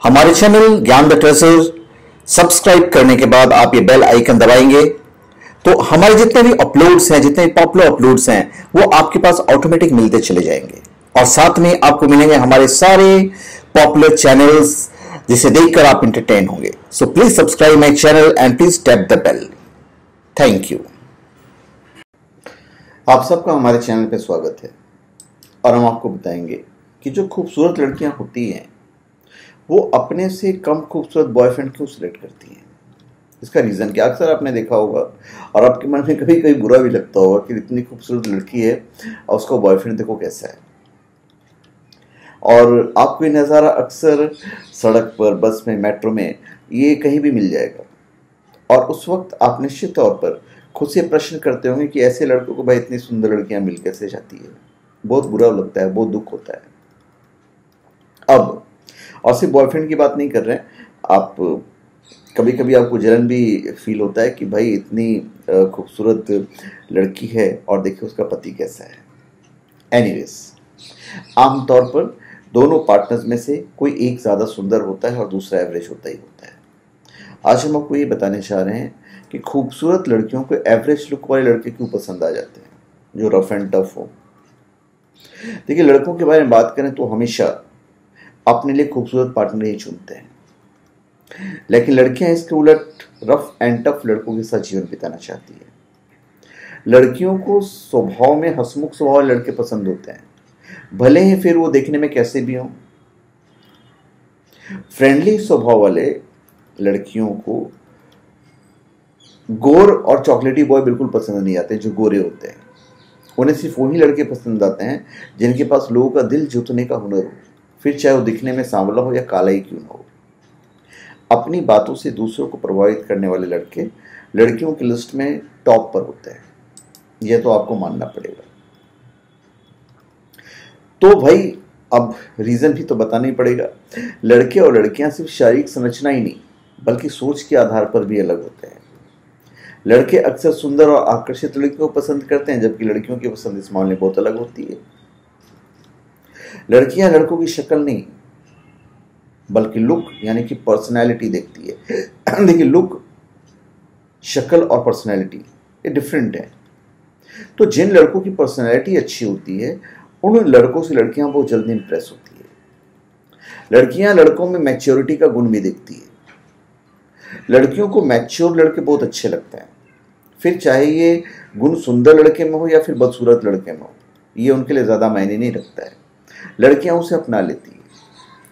हमारे चैनल ज्ञान the treasure subscribe करने के बाद आप ये बेल आइकन दबाएंगे तो हमारे जितने भी अपलोड्स हैं, जितने भी पॉपुलर अपलोड्स हैं, वो आपके पास ऑटोमेटिक मिलते चले जाएंगे। और साथ में आपको मिलेंगे हमारे सारे पॉपुलर चैनल्स जिसे देखकर आप एंटरटेन होंगे। So please subscribe my channel and please tap the bell. Thank you. आप सबका हमारे चैनल पे स्वागत है और हम आपको बताएंगे कि जो खूबसूरत लड़कियां होती हैं वो अपने से कम खूबसूरत बॉयफ्रेंड क्यों सिलेक्ट करती हैं। इसका रीज़न क्या, अक्सर आपने देखा होगा और आपके मन में कभी कभी बुरा भी लगता होगा कि इतनी खूबसूरत लड़की है और उसका बॉयफ्रेंड देखो कैसा है। और आपको ये नज़ारा अक्सर सड़क पर, बस में, मेट्रो में, ये कहीं भी मिल जाएगा। और उस वक्त आप निश्चित तौर पर खुद से प्रश्न करते होंगे कि ऐसे लड़कों को भाई इतनी सुंदर लड़कियां मिल कैसे जाती है। बहुत बुरा लगता है, बहुत दुख होता है। अब और सिर्फ बॉयफ्रेंड की बात नहीं कर रहे हैं, आप कभी कभी आपको जलन भी फील होता है कि भाई इतनी खूबसूरत लड़की है और देखिए उसका पति कैसा है। एनीवेज, आमतौर पर दोनों पार्टनर्स में से कोई एक ज़्यादा सुंदर होता है और दूसरा एवरेज होता ही होता है। आज हम आपको ये बताने चाह रहे हैं कि खूबसूरत लड़कियों को एवरेज लुक वाले लड़के क्यों पसंद आ जाते हैं, जो रफ एंड टफ हो। देखिए, लड़कों के बारे में बात करें तो हमेशा अपने लिए खूबसूरत पार्टनर ही चुनते हैं, लेकिन लड़कियां इसके उलट रफ एंड टफ लड़कों के साथ जीवन बिताना चाहती है। लड़कियों को स्वभाव में हंसमुख स्वभाव वाले लड़के पसंद होते हैं, भले ही फिर वो देखने में कैसे भी हों। फ्रेंडली स्वभाव वाले लड़कियों को गोर और चॉकलेटी बॉय बिल्कुल पसंद नहीं आते, जो गोरे होते हैं। उन्हें सिर्फ वही लड़के पसंद आते हैं जिनके पास लोगों का दिल जीतने का हुनर हो, फिर चाहे वो दिखने में सांवला हो या काला ही क्यों ना हो। अपनी बातों से दूसरों को प्रभावित करने वाले लड़के लड़कियों की लिस्ट में टॉप पर होते हैं, यह तो आपको मानना पड़ेगा। तो भाई अब रीजन भी तो बताना ही पड़ेगा। लड़के और लड़कियां सिर्फ शारीरिक संरचना ही नहीं बल्कि सोच के आधार पर भी अलग होते हैं। लड़के अक्सर सुंदर और आकर्षित लड़कियों को पसंद करते हैं, जबकि लड़कियों की पसंद इस मामले में बहुत अलग होती है। लड़कियां लड़कों की शक्ल नहीं बल्कि लुक यानी कि पर्सनैलिटी देखती है। देखिए, लुक, शक्ल और पर्सनैलिटी ये डिफरेंट है। तो जिन लड़कों की पर्सनैलिटी अच्छी होती है उन लड़कों से लड़कियां बहुत जल्दी इंप्रेस होती है। लड़कियां लड़कों में मैच्योरिटी का गुण भी देखती है। लड़कियों को मैच्योर लड़के बहुत अच्छे लगते हैं, फिर चाहे ये गुण सुंदर लड़के में हो या फिर बदसूरत लड़के में हो, ये उनके लिए ज़्यादा मायने नहीं रखता है। लड़कियां उसे अपना लेती है।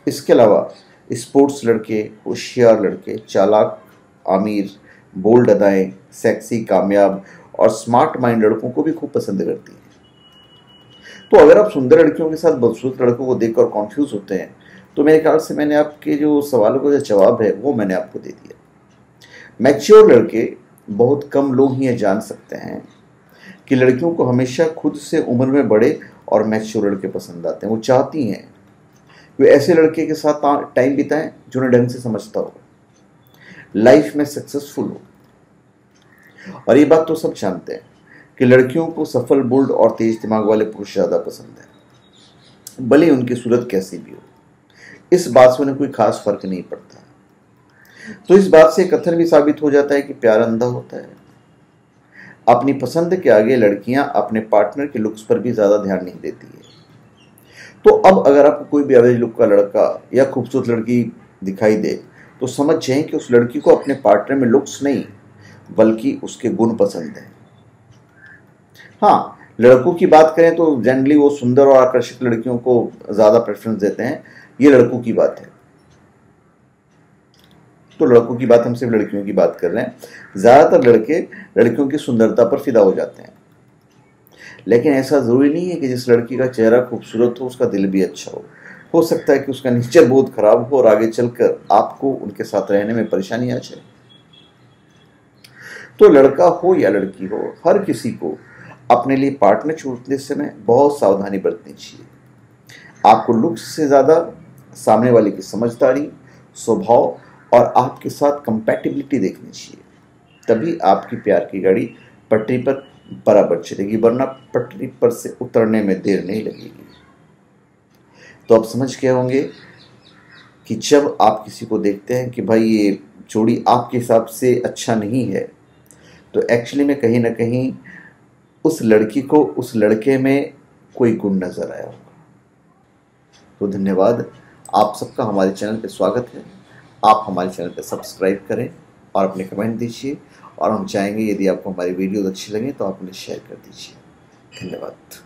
इसके अलावा स्पोर्ट्स लड़के, होशियार लड़के, चालाक, अमीर, बोल्ड अदाएं, सेक्सी, कामयाब और स्मार्ट माइंड लड़कों को भी खूब पसंद करती है। तो अगर आप सुंदर लड़कियों के साथ बदसूरत लड़कों को देखकर कॉन्फ्यूज होते हैं तो मेरे ख्याल से मैंने आपके जो सवालों का जो जवाब है वो मैंने आपको दे दिया। मैच्योर लड़के, बहुत कम लोग ही ये जान सकते हैं कि लड़कियों को हमेशा खुद से उम्र में बड़े और मैच्योर लड़के पसंद आते हैं। वो चाहती हैं वे ऐसे लड़के के साथ टाइम बिताएं जो उन्हें ढंग से समझता हो, लाइफ में सक्सेसफुल हो। और ये बात तो सब जानते हैं कि लड़कियों को सफल, बोल्ड और तेज दिमाग वाले पुरुष ज़्यादा पसंद है, भले उनकी सूरत कैसी भी हो। इस बात से उन्हें कोई खास फर्क नहीं पड़ता। तो इस बात से कथन भी साबित हो जाता है कि प्यार अंधा होता है। अपनी पसंद के आगे लड़कियां अपने पार्टनर के लुक्स पर भी ज़्यादा ध्यान नहीं देती है। तो अब अगर आपको कोई भी एवरेज लुक का लड़का या खूबसूरत लड़की दिखाई दे तो समझ जाएं कि उस लड़की को अपने पार्टनर में लुक्स नहीं बल्कि उसके गुण पसंद है। हाँ, लड़कों की बात करें तो जनरली वो सुंदर और आकर्षित लड़कियों को ज़्यादा प्रेफरेंस देते हैं, ये लड़कों की बात है। तो लड़कों की बात, हम सिर्फ लड़कियों की बात कर रहे हैं। ज़्यादातर लड़के लड़कियों की सुंदरता पर फिदा हो जाते हैं, लेकिन ऐसा ज़रूरी नहीं है कि जिस लड़की का चेहरा खूबसूरत हो उसका दिल भी अच्छा हो सकता है कि उसका नेचर बहुत खराब हो और आगे चलकर आपको उनके साथ रहने में परेशानी आ जाए। तो लड़का हो या लड़की हो, हर किसी को अपने लिए पार्टनर चुनते समय बहुत सावधानी बरतनी चाहिए। आपको लुक्स से ज़्यादा सामने वाले की समझदारी, स्वभाव और आपके साथ कंपैटिबिलिटी देखनी चाहिए, तभी आपकी प्यार की गाड़ी पटरी पर बराबर चलेगी, वरना पटरी पर से उतरने में देर नहीं लगेगी। तो आप समझ गए होंगे कि जब आप किसी को देखते हैं कि भाई ये जोड़ी आपके हिसाब से अच्छा नहीं है, तो एक्चुअली में कहीं ना कहीं उस लड़की को उस लड़के में कोई गुण नजर आया होगा। तो धन्यवाद, आप सबका हमारे चैनल पे स्वागत है। आप हमारे चैनल पे सब्सक्राइब करें और अपने कमेंट दीजिए, और हम चाहेंगे यदि आपको हमारी वीडियो अच्छी लगे तो आप उन्हें शेयर कर दीजिए। धन्यवाद।